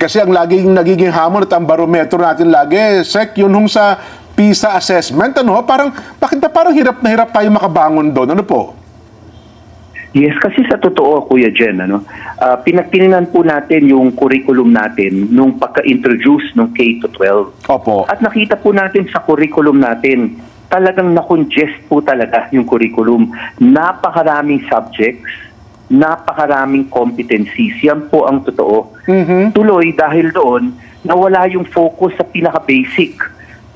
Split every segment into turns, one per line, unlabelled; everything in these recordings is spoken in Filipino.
Kasi ang laging nagiging hamon at ang barometro natin lagi, Sec, yun hong sa PISA assessment, ano, parang, bakit ba parang hirap na hirap tayo makabangon doon? Ano po?
Yes, kasi sa totoo, Kuya Jen, pinagtininan po natin yung curriculum natin nung pagka-introduce ng K-12.
Opo.
At nakita po natin sa curriculum natin, talagang na-congest po talaga yung curriculum. Napakaraming subjects, napakaraming competencies. Yan po ang totoo. Tuloy dahil doon, nawala yung focus sa pinaka-basic.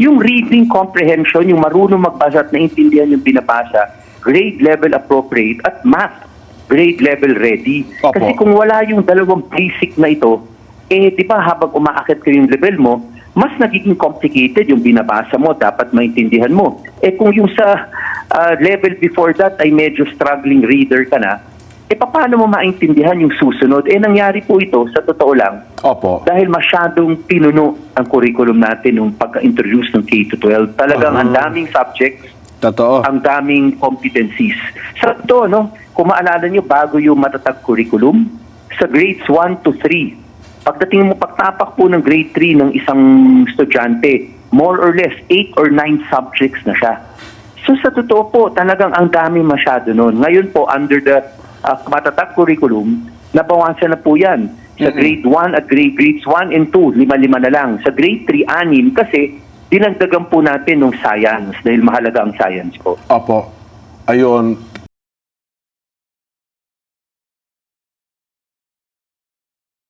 Yung reading comprehension, yung marunong magbasa at naintindihan yung binabasa, grade level appropriate, at math, grade level ready.
Opo.
Kasi kung wala yung dalawang basic na ito, di ba habang umaakit ko yung level mo, mas nagiging complicated yung binabasa mo, dapat maintindihan mo. Kung yung sa level before that ay medyo struggling reader ka na, paano mo maintindihan yung susunod? Nangyari po ito, sa totoo lang,
Opo.
dahil masyadong pinuno ang curriculum natin nung pagka-introduce ng K-12. Talagang ang daming subjects,
Totoo.
ang daming competencies. Sa ito, kung maalala nyo, bago yung matatag curriculum, sa grades 1 to 3, pagdating mo pagtapak po ng grade 3 ng isang estudyante, more or less 8 or 9 subjects na siya. So sa totoo po, talagang ang dami masyado noon. Ngayon po, under the matatag curriculum, nabawasan na po yan. Sa grade 1 at grades 1 and 2, 5 na lang. Sa grade 3, 6 kasi dinagdagan po natin ng science dahil mahalaga ang science po.
Opo. Ayun.